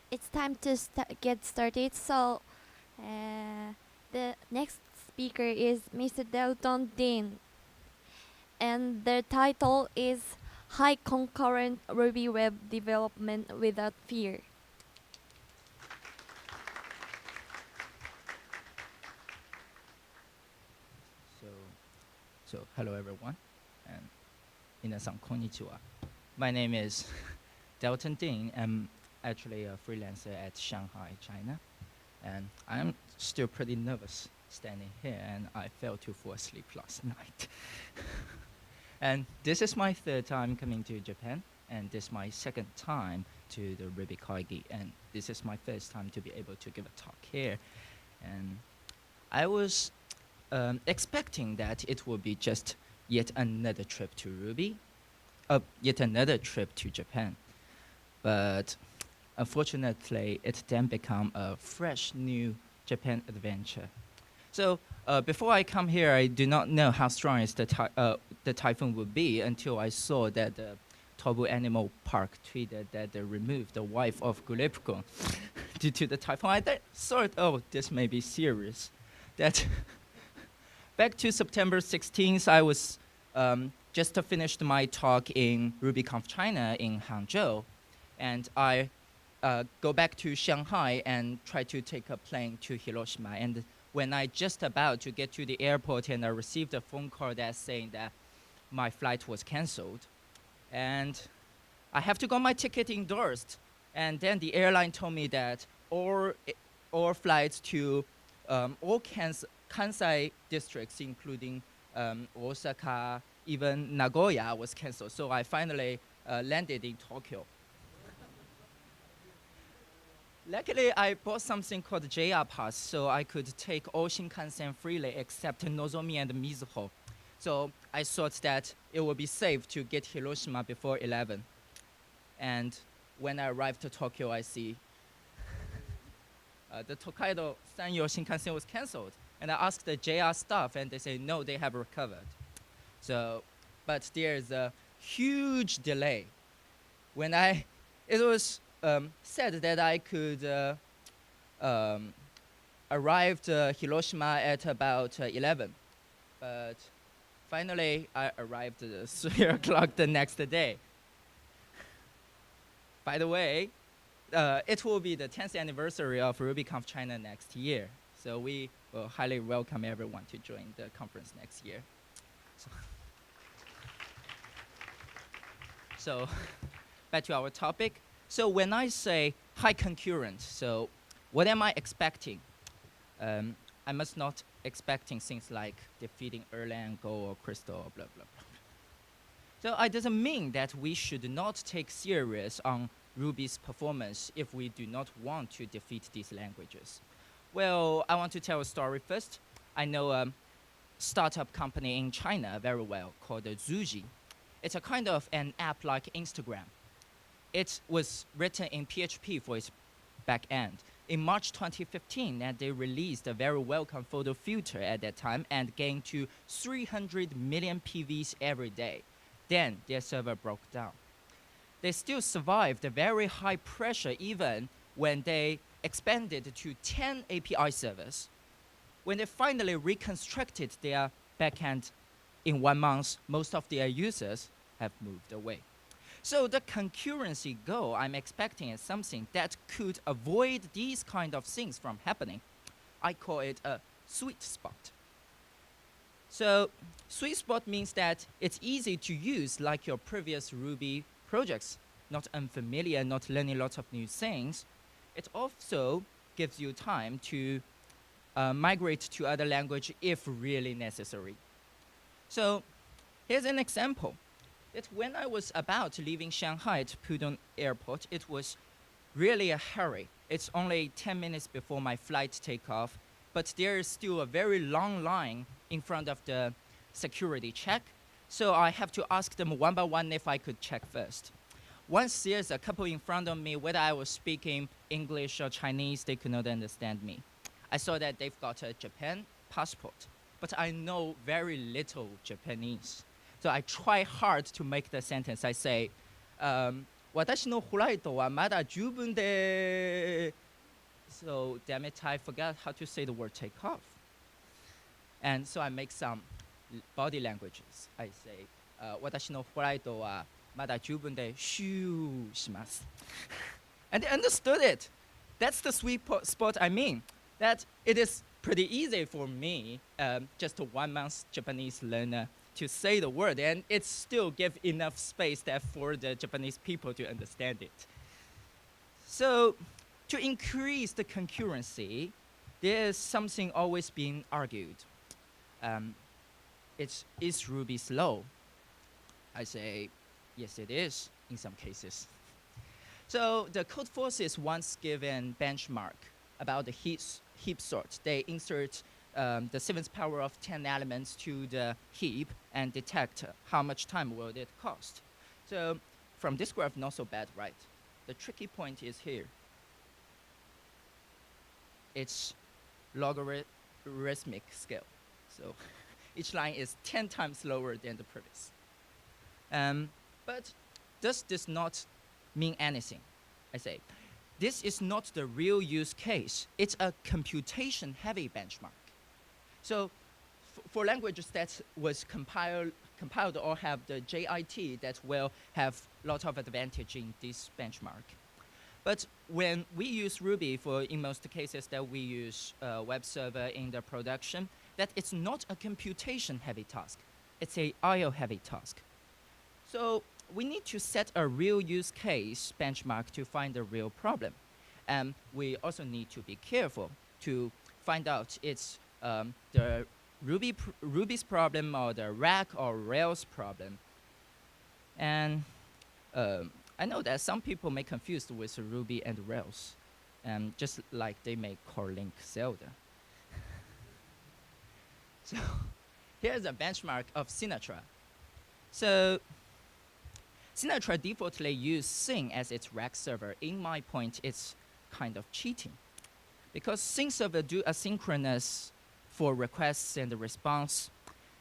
It's time to get started. So, the next speaker is Mr. Delton Dean, and the title is High Concurrent Ruby Web Development Without Fear. So, so hello everyone, and 皆さん konnichiwa. My name is Delton Ding. I'm actually a freelancer at Shanghai, China, and I'm still pretty nervous standing here, and I fell to fall asleep last night. And this is my third time coming to Japan, and this is my second time to the RubyKaigi, and this is my first time to be able to give a talk here. And I was expecting that it will be just yet another trip to Ruby, yet another trip to Japan. But unfortunately, it then became a fresh new Japan adventure. So before I come here, I do not know how strong is the typhoon would be until I saw that the Tobu Animal Park tweeted that they removed the wife of Gulepukon due to the typhoon. I thought, oh, this may be serious. That back to September 16th, I was just finished my talk in RubyConf China in Hangzhou, and I go back to Shanghai and try to take a plane to Hiroshima. And when I just about to get to the airport, and I received a phone call that's saying that my flight was canceled, and I have to get my ticket endorsed. And then the airline told me that all flights to all Kansai districts, including Osaka, even Nagoya, was canceled. So I finally landed in Tokyo. Luckily, I bought something called JR Pass, so I could take all Shinkansen freely except Nozomi and Mizuho. So I thought that it would be safe to get Hiroshima before 11. And when I arrived to Tokyo, I see the Tokaido Sanyo Shinkansen was canceled. And I asked the JR staff, and they say, no, they have recovered. So, but there's a huge delay. It was said that I could arrive to Hiroshima at about 11. But finally, I arrived at 3 o'clock the next day. By the way, it will be the 10th anniversary of RubyConf China next year. So we will highly welcome everyone to join the conference next year. So back to our topic. So when I say high concurrent, so what am I expecting? I must not expecting things like defeating Erlang, Go, or Crystal, or blah, blah, blah. So it doesn't mean that we should not take serious on Ruby's performance if we do not want to defeat these languages. Well, I want to tell a story first. I know a startup company in China very well called Zuji. It's a kind of an app like Instagram. It was written in PHP for its back end. In March 2015, they released a very welcome photo filter at that time and gained to 300 million PVs every day. Then their server broke down. They still survived the very high pressure even when they expanded to 10 API servers. When they finally reconstructed their backend in 1 month, most of their users have moved away. So the concurrency goal I'm expecting is something that could avoid these kind of things from happening. I call it a sweet spot. So sweet spot means that it's easy to use like your previous Ruby projects, not unfamiliar, not learning lots of new things. It also gives you time to migrate to other language if really necessary. So here's an example. That when I was about leaving Shanghai to Pudong Airport, it was really a hurry. It's only 10 minutes before my flight takeoff, but there is still a very long line in front of the security check. So I have to ask them one by one if I could check first. Once there's a couple in front of me, whether I was speaking English or Chinese, they could not understand me. I saw that they've got a Japan passport, but I know very little Japanese. So I try hard to make the sentence. I say, 私のフライトはまだ十分で So damn it, I forgot how to say the word take off. And so I make some body languages. I say, 私のフライトはまだ十分でシューします。And they understood it. That's the sweet spot I mean. That it is pretty easy for me, just a 1 month Japanese learner, to say the word, and it still give enough space that for the Japanese people to understand it. So to increase the concurrency, there's something always being argued. Is Ruby slow? I say, yes, it is in some cases. So the code forces once given benchmark about the heap sort. They insert the 7th power of 10 elements to the heap and detect how much time will it cost. So from this graph, not so bad, right? The tricky point is here. It's logarithmic scale. So each line is 10 times lower than the previous. But does this not mean anything? I say, this is not the real use case. It's a computation-heavy benchmark. So for languages that was compiled or have the JIT, that will have a lot of advantage in this benchmark. But when we use Ruby in most cases that we use web server in the production, that it's not a computation-heavy task. It's a IO-heavy task. So we need to set a real use case benchmark to find the real problem. And we also need to be careful to find out it's the Ruby's problem or the Rack or Rails problem. And I know that some people may confuse with Ruby and Rails, just like they may call Link Zelda. So here's a benchmark of Sinatra. So Sinatra defaultly uses Sing as its rack server. In my point, it's kind of cheating, because Sing server do asynchronous for requests and response.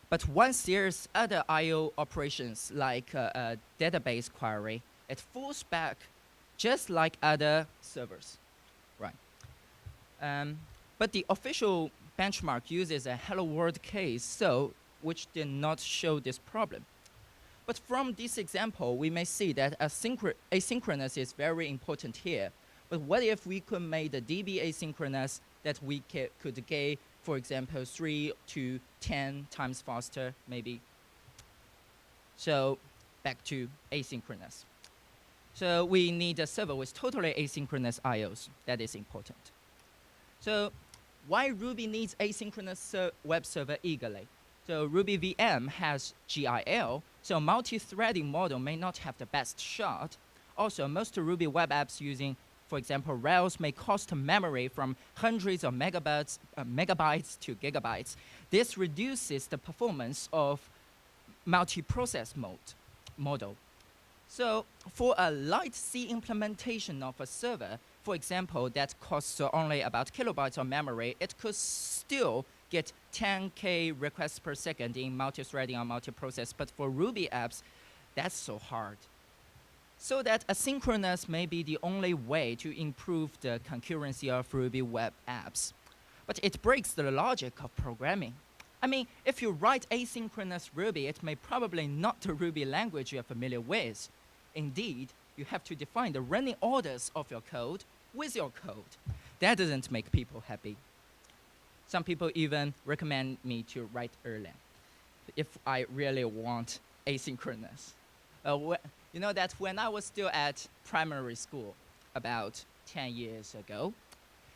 But once there's other I/O operations like a database query, it falls back just like other servers, right? But the official benchmark uses a hello world case, so which did not show this problem. But from this example, we may see that asynchronous is very important here. But what if we could make the DB asynchronous, that we could get, for example, 3 to 10 times faster, maybe? So back to asynchronous. So we need a server with totally asynchronous IOs. That is important. So why Ruby needs asynchronous web server eagerly? So Ruby VM has GIL, so multi-threading model may not have the best shot. Also, most Ruby web apps using, for example, Rails may cost memory from hundreds of megabytes to gigabytes. This reduces the performance of multi-process model. So for a light C implementation of a server, for example, that costs only about kilobytes of memory, it could still get 10K requests per second in multi-threading or multi-process. But for Ruby apps, that's so hard. So that asynchronous may be the only way to improve the concurrency of Ruby web apps. But it breaks the logic of programming. I mean, if you write asynchronous Ruby, it may probably not the Ruby language you're familiar with. Indeed, you have to define the running orders of your code with your code. That doesn't make people happy. Some people even recommend me to write Erlang if I really want asynchronous. You know that when I was still at primary school, about 10 years ago,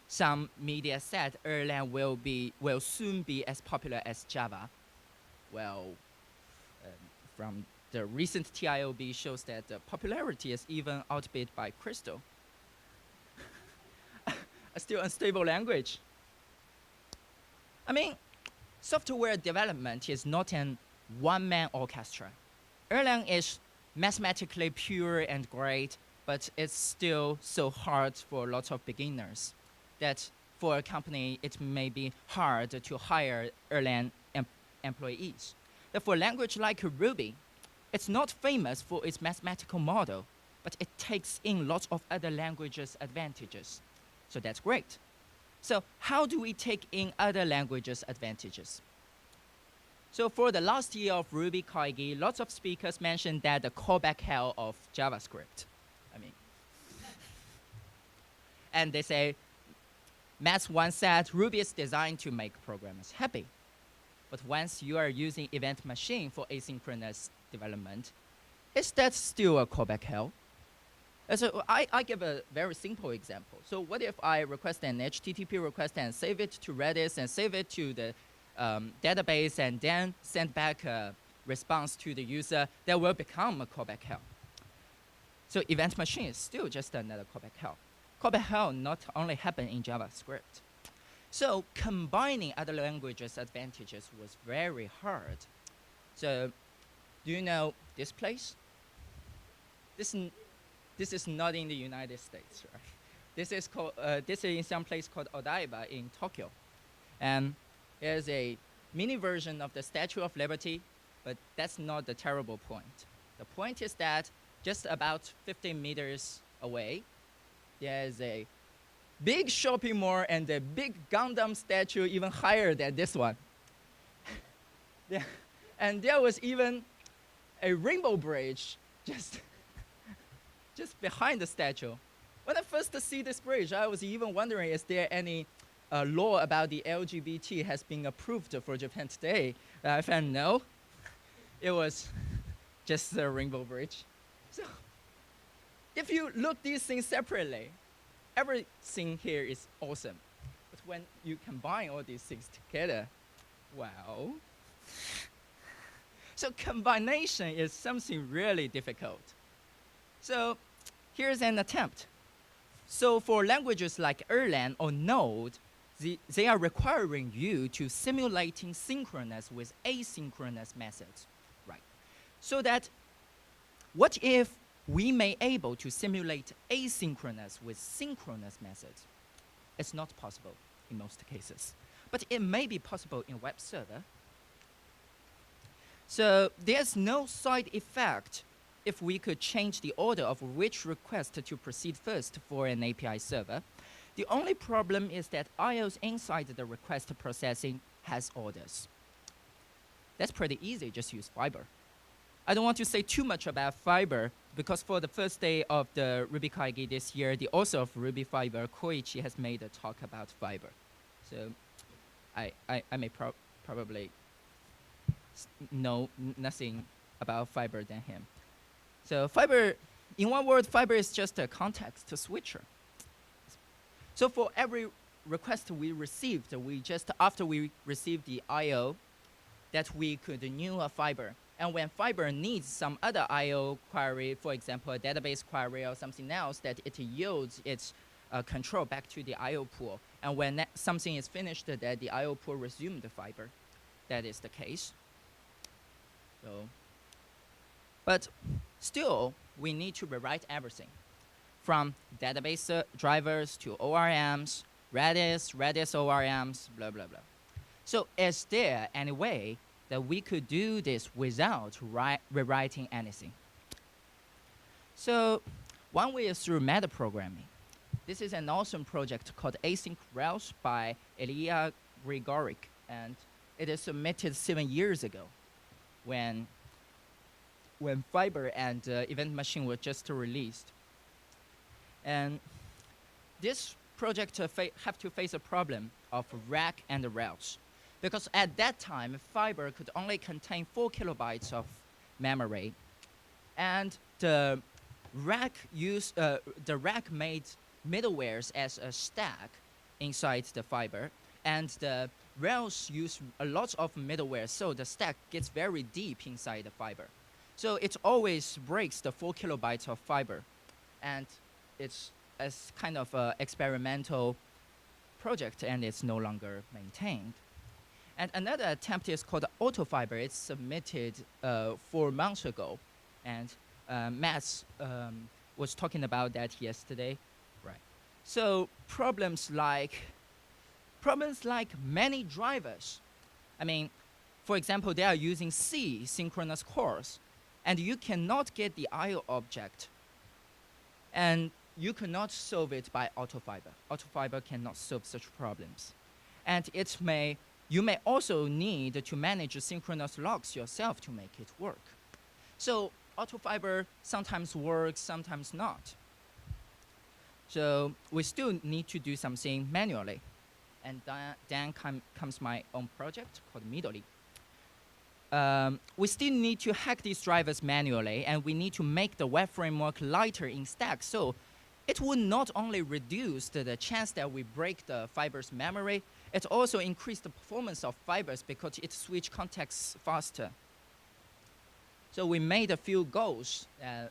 some media said Erlang will soon be as popular as Java. Well, from the recent TIOB shows that the popularity is even outbid by Crystal. A still unstable language. I mean, software development is not an one-man orchestra. Erlang is mathematically pure and great, but it's still so hard for lots of beginners that for a company, it may be hard to hire Erlang employees. But for a language like Ruby, it's not famous for its mathematical model, but it takes in lots of other languages' advantages. So that's great. So how do we take in other languages' advantages? So for the last year of RubyKaigi, lots of speakers mentioned that the callback hell of JavaScript. And they say, Matt once said, Ruby is designed to make programmers happy. But once you are using event machine for asynchronous development, is that still a callback hell? So I give a very simple example. So what if I request an HTTP request and save it to Redis and save it to the database and then send back a response to the user? That will become a callback hell. So event machine is still just another callback hell. Callback hell not only happen in JavaScript. So combining other languages' advantages was very hard. So do you know this place? This is not in the United States, right? This is in some place called Odaiba in Tokyo. And there's a mini version of the Statue of Liberty, but that's not the terrible point. The point is that just about 15 meters away, there's a big shopping mall and a big Gundam statue even higher than this one. And there was even a rainbow bridge just behind the statue. When I first see this bridge, I was even wondering, is there any law about the LGBT has been approved for Japan today? I found no. It was just a rainbow bridge. So if you look these things separately, everything here is awesome. But when you combine all these things together, wow. So combination is something really difficult. So here's an attempt. So for languages like Erlang or Node, they are requiring you to simulating synchronous with asynchronous methods, right? So that what if we may able to simulate asynchronous with synchronous methods? It's not possible in most cases, but it may be possible in web server. So there's no side effect if we could change the order of which request to proceed first for an API server. The only problem is that IOs inside the request processing has orders. That's pretty easy, just use Fiber. I don't want to say too much about Fiber because for the first day of the RubyKaigi this year, the author of Ruby Fiber, Koichi, has made a talk about Fiber. So I may probably know nothing about Fiber than him. So Fiber, in one word, Fiber is just a context switcher. So for every request we received, after we received the IO, that we could new a Fiber. And when Fiber needs some other IO query, for example, a database query or something else, that it yields its control back to the IO pool. And when something is finished, that the IO pool resumed the Fiber. That is the case. So, but still, we need to rewrite everything, from database drivers to ORMs, Redis ORMs, blah, blah, blah. So is there any way that we could do this without rewriting anything? So one way is through metaprogramming. This is an awesome project called Async Rails by Ilya Grigorik, and it is submitted 7 years ago when Fiber and Event Machine were just released. And this project have to face a problem of rack and rails. Because at that time, Fiber could only contain 4 kilobytes of memory. And the rack made middlewares as a stack inside the Fiber. And the Rails use a lot of middleware, so the stack gets very deep inside the Fiber. So it always breaks the 4 kilobytes of Fiber. And it's a kind of experimental project, and it's no longer maintained. And another attempt is called AutoFiber. It's submitted 4 months ago. And Matt was talking about that yesterday. Right. So problems like many drivers. I mean, for example, they are using C synchronous calls. And you cannot get the IO object And you cannot solve it by autofiber. Autofiber cannot solve such problems. And you may also need to manage synchronous logs yourself to make it work. So autofiber sometimes works, sometimes not. So we still need to do something manually. And then comes my own project called Midori. We still need to hack these drivers manually, and we need to make the web framework lighter in stack. So it would not only reduce the chance that we break the fiber's memory, it also increased the performance of fibers because it switch contexts faster. So we made a few goals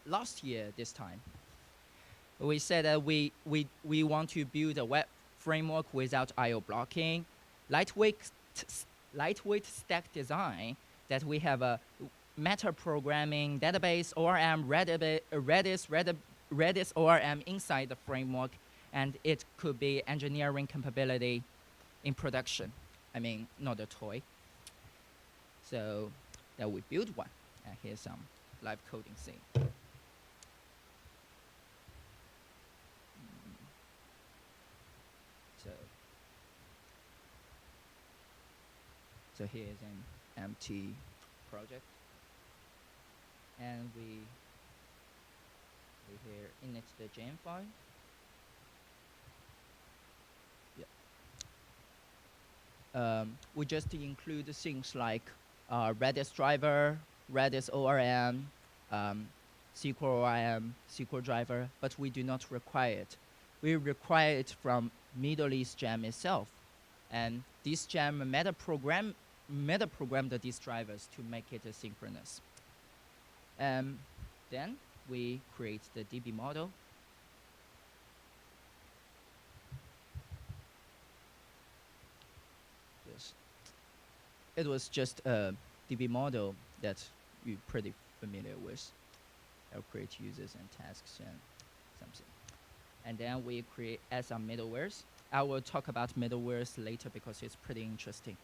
last year this time. We said that we want to build a web framework without I/O blocking, lightweight stack design, that we have a meta programming database, ORM, Redis ORM inside the framework, and it could be engineering capability in production. I mean, not a toy. So that we build one. And here's some live coding scene. So here is an empty project, and we here init the gem file. Yeah. We just include things like Redis driver, Redis ORM, SQL ORM, SQL driver, but we do not require it. We require it from Midori's gem itself, and this gem meta-programmed these drivers to make it asynchronous. Then we create the DB model. It was just a DB model that you're pretty familiar with. I'll create users and tasks and something. And then we add some middlewares. I will talk about middlewares later because it's pretty interesting.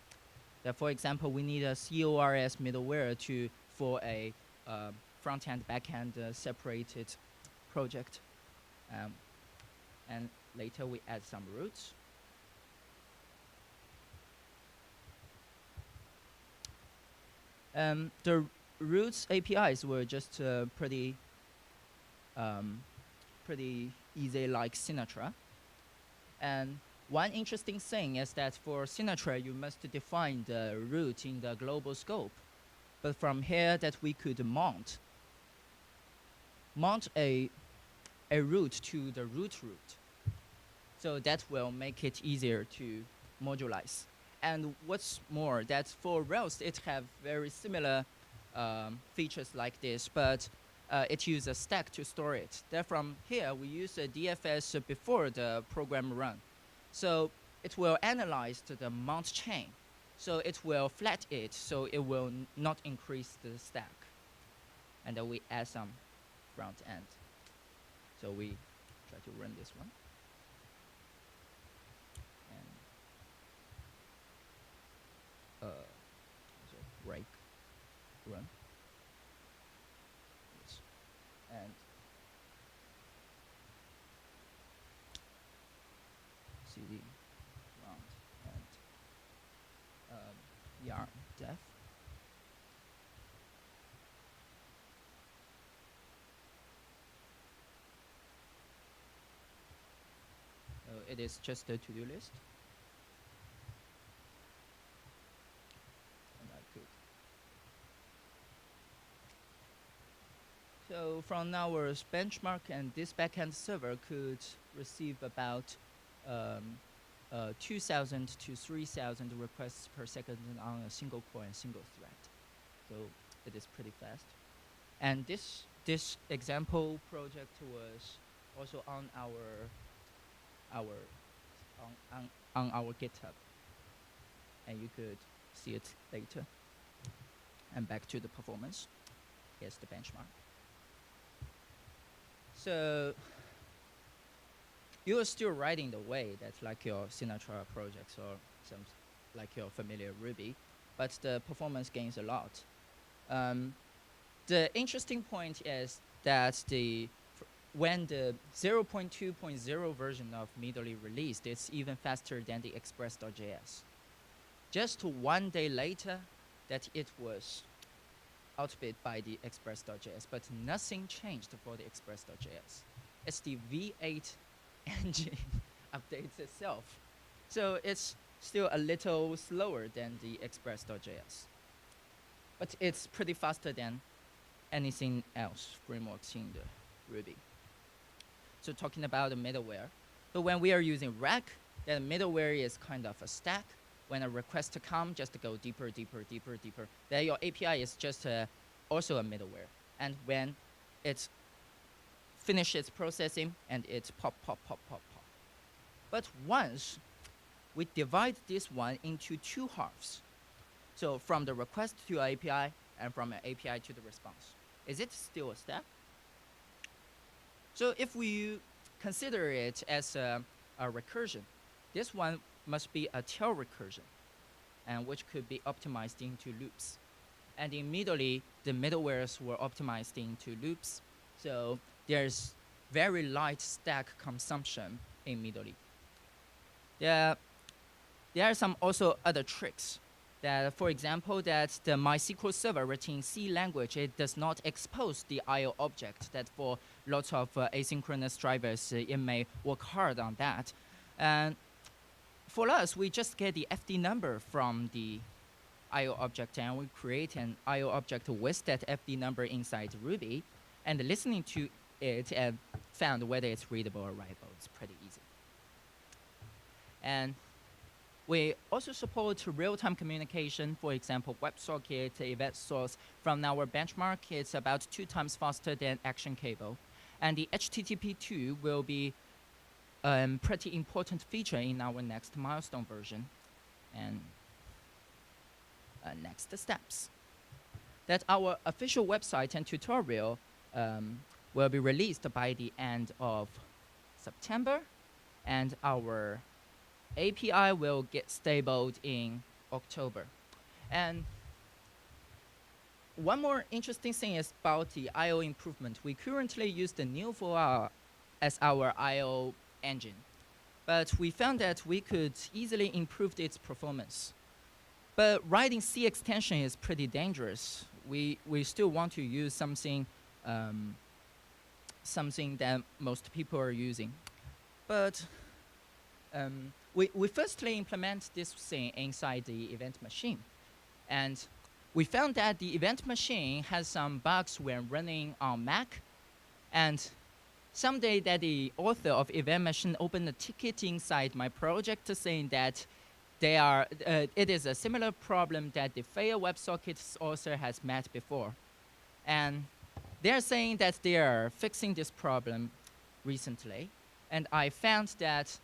That, for example, we need a CORS middleware for a front-end, back-end separated project. And later we add some routes. The routes APIs were just pretty easy, like Sinatra. And one interesting thing is that for Sinatra, you must define the route in the global scope. But from here, that we could mount a route to the root route. So that will make it easier to modularize. And what's more, that for Rails, it have very similar features like this, but it uses a stack to store it. Then from here, we use a DFS before the program run. So it will analyze the mount chain. So it will flat it, so it will not increase the stack. And then we add some front end. So we try to run this one. And so break run. Yes. And cd round and yarn def. So it is just a to-do list. And I could. So from our benchmark, and this backend server could receive about 2,000 to 3,000 requests per second on a single core and single thread. So it is pretty fast. And this example project was also on our GitHub, and you could see it later. And back to the performance. Here's the benchmark. So you are still riding the way that's like your Sinatra projects or some like your familiar Ruby, but the performance gains a lot. The interesting point is that when the 0.2.0 version of Midori released, it's even faster than the express.js. Just 1 day later, that it was outbid by the express.js, but nothing changed for the express.js. It's the V8 engine updates itself. So it's still a little slower than the express.js. But it's pretty faster than anything else frameworks in the Ruby. So talking about the middleware. So when we are using rack, then middleware is kind of a stack. When a request comes, just go deeper, deeper, deeper, deeper. Then your API is just also a middleware. And when it finishes processing, and it's pop, pop, pop, pop, pop. But once we divide this one into two halves, so from the request to API and from an API to the response, is it still a stack? So if we consider it as a recursion, this one must be a tail recursion, and which could be optimized into loops. And in Midori, the middlewares were optimized into loops, so there's very light stack consumption in Midori. There are some also other tricks. That, for example, that the MySQL server written in C language, it does not expose the I/O object. That for lots of asynchronous drivers, it may work hard on that. And for us, we just get the FD number from the I/O object, and we create an I/O object with that FD number inside Ruby, and listening to it and found whether it's readable or writable. It's pretty easy. And we also support real-time communication. For example, WebSocket event source from our benchmark, it's about 2 times faster than Action Cable. And the HTTP2 will be a pretty important feature in our next milestone version. And next steps. That our official website and tutorial will be released by the end of September, and our API will get stabled in October. And one more interesting thing is about the I/O improvement. We currently use the Neo4r as our I/O engine, but we found that we could easily improve its performance. But writing C extension is pretty dangerous. We still want to use something something that most people are using. But we firstly implement this thing inside the event machine. And we found that the event machine has some bugs when running on Mac. And someday that the author of event machine opened a ticket inside my project saying that it is a similar problem that the fair WebSockets author has met before. And they're saying that they are fixing this problem recently. And I found that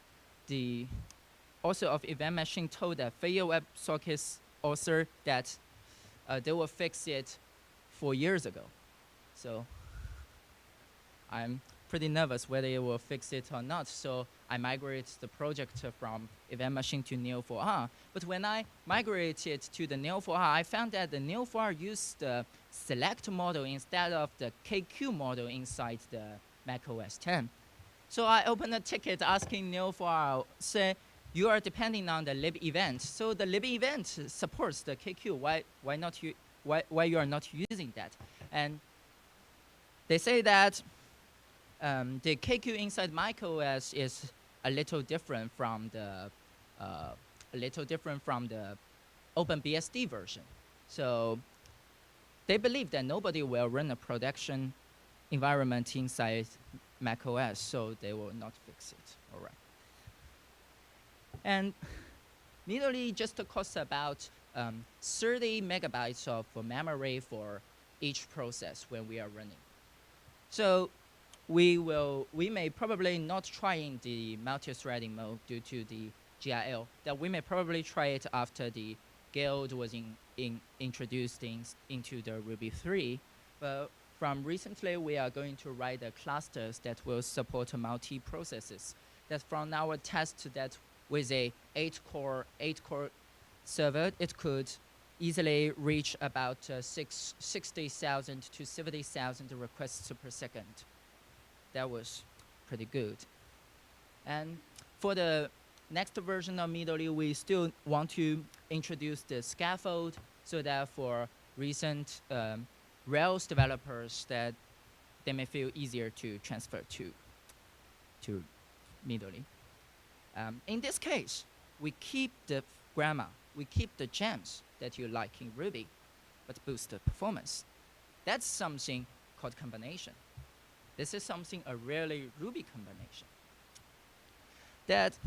the author of event machine told the fair WebSockets author that they will fix it 4 years ago. So I'm pretty nervous whether it will fix it or not. So I migrate the project from event machine to Neo4r. But when I migrated to the Neo4r, I found that the Neo4r used the select model instead of the KQ model inside the macOS 10. So I opened a ticket asking Neo4r, say, you are depending on the lib event. So the lib event supports the KQ. Why you are not using that? And they say that the KQ inside macOS is a little different from the OpenBSD version. So they believe that nobody will run a production environment inside macOS, so they will not fix it. All right. And Midori just costs about 30 megabytes of memory for each process when we are running. So we may probably not try in the multi-threading mode due to the GIL. That we may probably try it after the guild was introduced into the Ruby 3. But from recently, we are going to write the clusters that will support multi-processes. That from our test that with a 8-core server, it could easily reach about 60,000 to 70,000 requests per second. that was pretty good. And for the next version of Midori, we still want to introduce the scaffold so that for recent Rails developers that they may feel easier to transfer to Midori. In this case, we keep the grammar, we keep the gems that you like in Ruby, but boost the performance. That's something called combination. This is something a really Ruby combination. That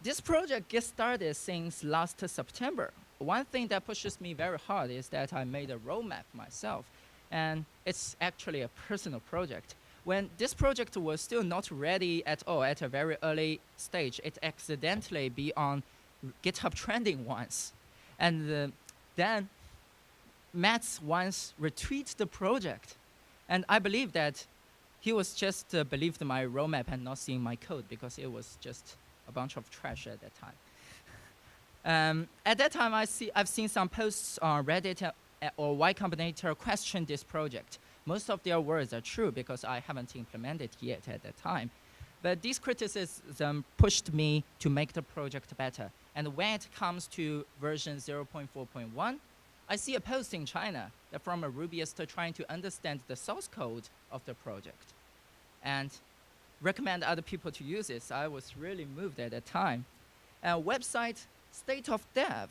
this project gets started since last September. One thing that pushes me very hard is that I made a roadmap myself, and it's actually a personal project. When this project was still not ready at all at a very early stage, it accidentally be on GitHub trending once. And then Matt once retweeted the project. And I believe that he was just believed my roadmap and not seeing my code because it was just a bunch of trash at that time. At that time, I've seen some posts on Reddit or Y Combinator question this project. Most of their words are true because I haven't implemented yet at that time. But this criticism pushed me to make the project better. And when it comes to version 0.4.1, I see a post in China that from a Rubyist trying to understand the source code of the project and recommend other people to use it. So I was really moved at that time. Website State of Dev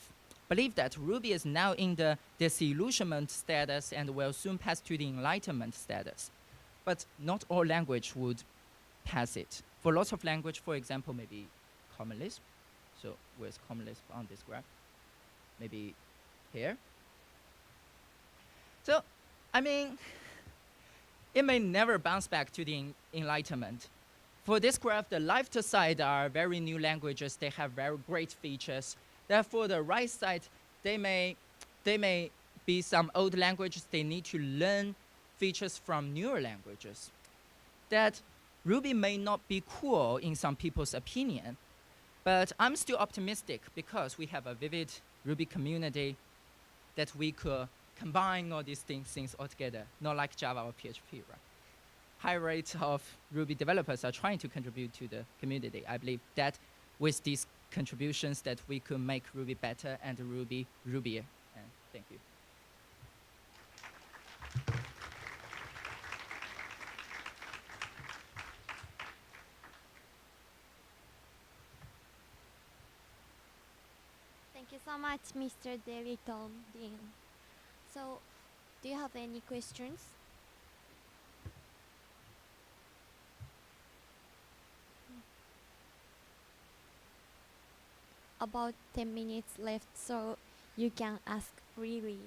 believe that Ruby is now in the disillusionment status and will soon pass to the enlightenment status. But not all language would pass it. For lots of language, for example, maybe Common Lisp. So where's Common Lisp on this graph? Maybe here. So, I mean, it may never bounce back to the enlightenment. For this graph, the left side are very new languages. They have very great features. Therefore, the right side, they may be some old languages. They need to learn features from newer languages. That Ruby may not be cool in some people's opinion, but I'm still optimistic because we have a vivid Ruby community that we could combine all these things all together, not like Java or PHP, right? High rates of Ruby developers are trying to contribute to the community. I believe that with these contributions that we could make Ruby better and Ruby Rubyier. And thank you. Thank you so much, Mr. Delton Dean. So, do you have any questions? About 10 minutes left, so you can ask freely.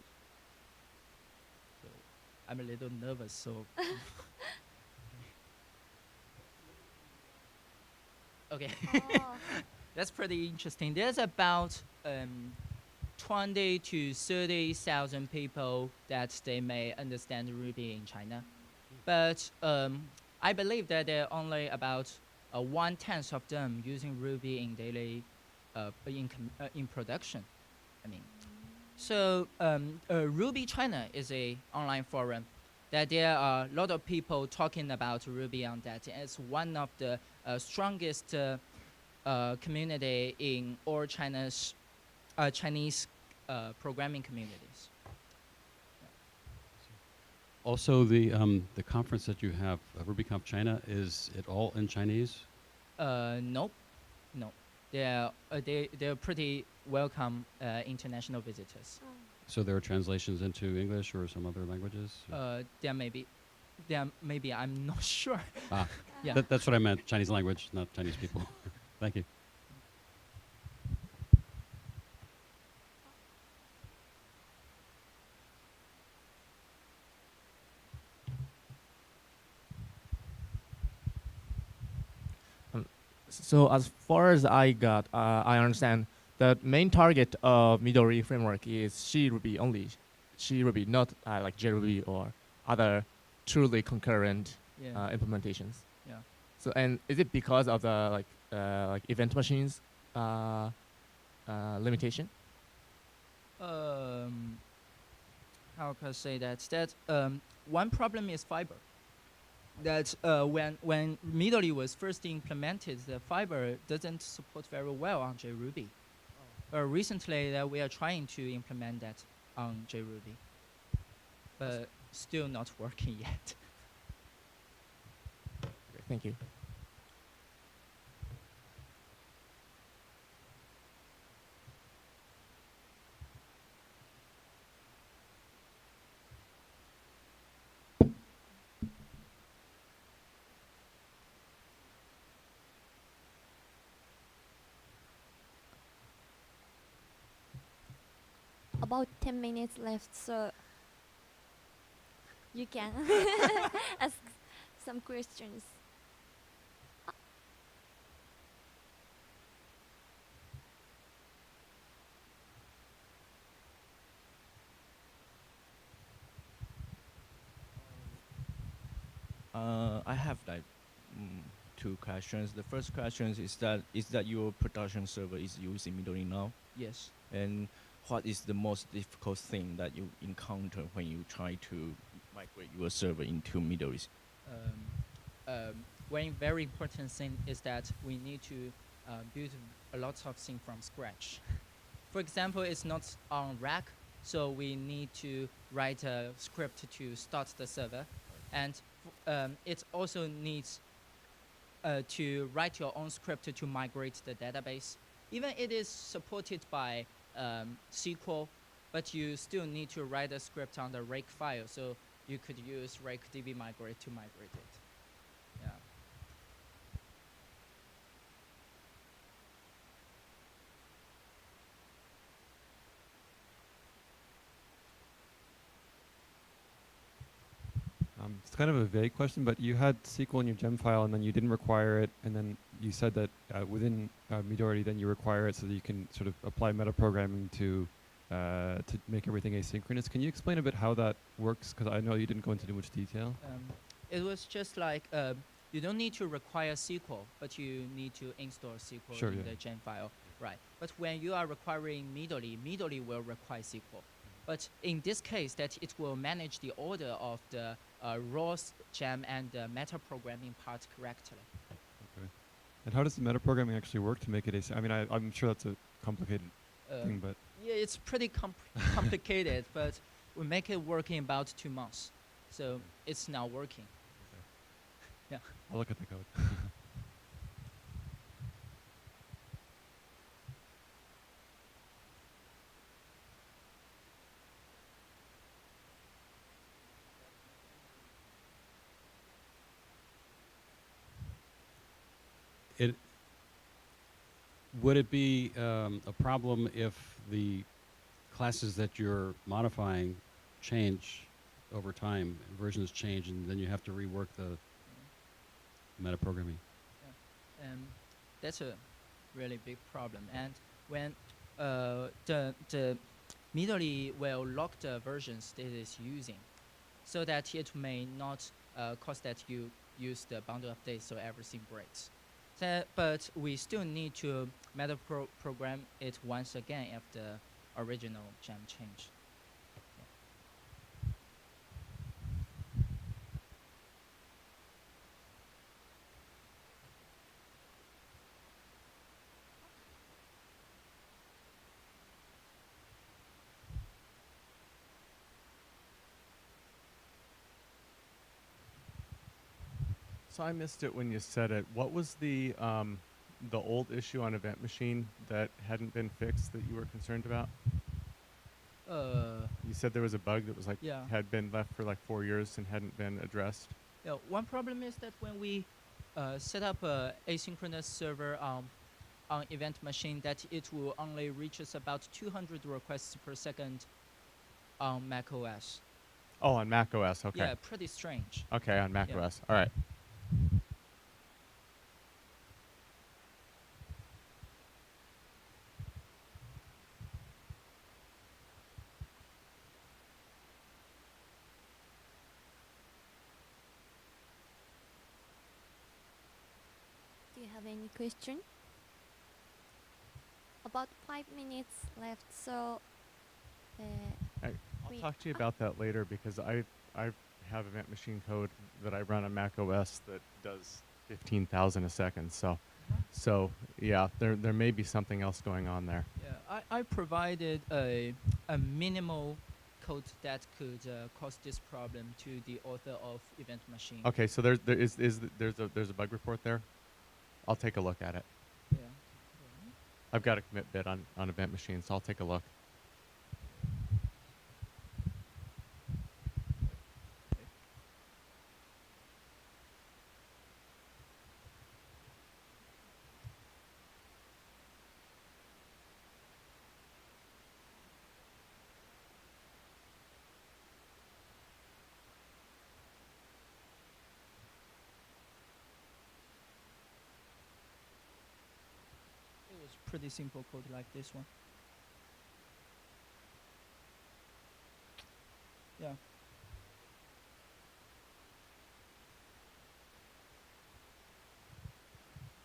So I'm a little nervous, so. Okay. Oh. That's pretty interesting. There's about 20 to 30,000 people that they may understand Ruby in China. But I believe that there are only about 1/10 of them using Ruby in daily, in production. I mean, so Ruby China is a online forum that there are a lot of people talking about Ruby on that. It's one of the strongest community in all China's Chinese programming communities. Also, the conference that you have, RubyConf China, is it all in Chinese? Nope, no. They're pretty welcome international visitors. So there are translations into English or some other languages? There may be. I'm not sure. Ah, Yeah. that's what I meant. Chinese language, not Chinese people. Thank you. So as far as I understand, the main target of Midori framework is C-Ruby only. C-Ruby, not like JRuby or other truly concurrent Yeah. implementations. Yeah. So, and is it because of the like event machines limitation? How can I say that? That one problem is fiber. that when Midori was first implemented, the fiber doesn't support very well on JRuby. Recently, we are trying to implement that on JRuby, but still not working yet. Okay, thank you. About 10 minutes left, so you can ask some questions. I have like two questions. The first question is that your production server is using Midori now, Yes. and what is the most difficult thing that you encounter when you try to migrate your server into Midori? One very important thing is that we need to build a lot of things from scratch. For example, it's not on rack, so we need to write a script to start the server, and it also needs to write your own script to migrate the database. Even it is supported by SQL, but you still need to write a script on the rake file, so you could use rake db migrate to migrate it. Yeah. It's kind of a vague question, but you had SQL in your gem file, and then you didn't require it, and then you said that within Midori, then you require it so that you can sort of apply metaprogramming to make everything asynchronous. Can you explain a bit how that works? Because I know you didn't go into too much detail. It was just like you don't need to require SQL, but you need to install SQL Sure, in yeah. the gem file, right? But when you are requiring Midori, Midori will require SQL. But in this case, that it will manage the order of the raw gem and the metaprogramming part correctly. Okay. And how does the metaprogramming actually work to make it async? I mean, I'm sure that's a complicated thing, but Yeah, it's pretty complicated, but we make it work in about 2 months. So it's now working. I'll look at the code. Would it be a problem if the classes that you're modifying change over time, versions change, and then you have to rework the metaprogramming? That's a really big problem. And when the Midori will lock the versions that it is using, so that it may not cause that you use the bundle update so everything breaks. But we still need to metaprogram it once again if the original gem change. So I missed it when you said it. What was the old issue on Event Machine that hadn't been fixed that you were concerned about? You said there was a bug that was like Yeah. had been left for like 4 years and hadn't been addressed. Yeah, one problem is that when we set up a asynchronous server on Event Machine, that it will only reach us about 200 requests per second on Mac OS. Oh, on Mac OS. Okay. Yeah, pretty strange. Okay, on Mac Yeah. OS. All right. Do you have any question? About 5 minutes left, so I'll we- talk to you about that later because I have event machine code that I run on Mac OS that does 15,000 a second. So yeah, there may be something else going on there. Yeah, I provided a minimal code that could cause this problem to the author of event machine. Okay, so there's a bug report there. I'll take a look at it. Yeah. I've got a commit bit on event machines, so I'll take a look. It was pretty simple code like this one. Yeah.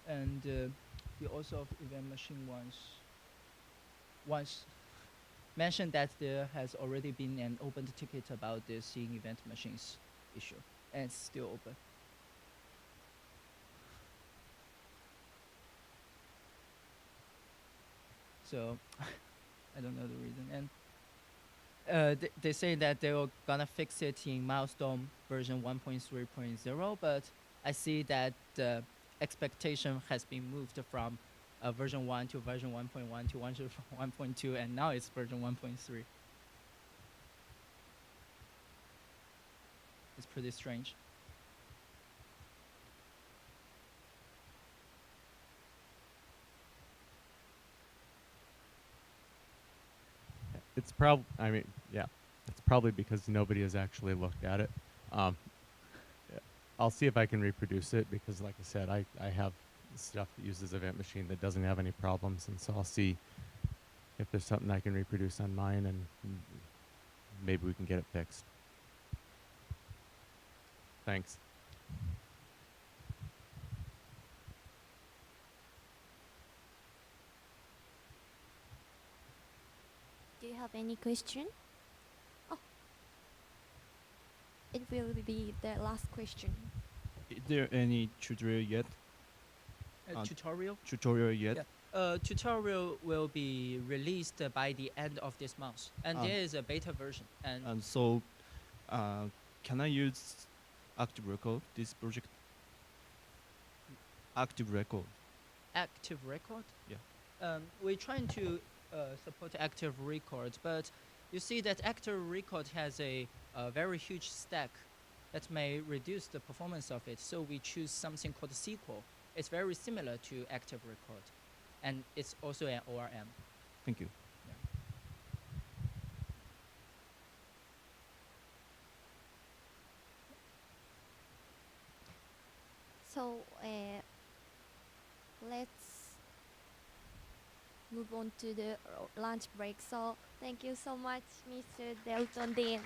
And the author of event machine once mentioned that there has already been an open ticket about this seeing event machines issue, and it's still open. So I don't know the reason. And they say that they were gonna fix it in milestone version 1.3.0, but I see that the expectation has been moved from version 1 to version 1.1 to version 1.2, and now it's version 1.3. It's pretty strange. It's it's probably because nobody has actually looked at it. Yeah, I'll see if I can reproduce it because, like I said, I have stuff that uses event machine that doesn't have any problems, and so I'll see if there's something I can reproduce on mine, and maybe we can get it fixed. Thanks. Do you have any question? Oh, it will be the last question. Is there any tutorial yet? Tutorial? Tutorial yet? Yeah. Tutorial will be released by the end of this month, and there is a beta version. And so, can I use Active Record, this project? Active Record. Active record? Yeah. We're trying to support active record, but you see that active record has a very huge stack that may reduce the performance of it. So we choose something called SQL. It's very similar to active record, and it's also an ORM. Thank you. So let's move on to the lunch break. So thank you so much, Mr. Delton Dean.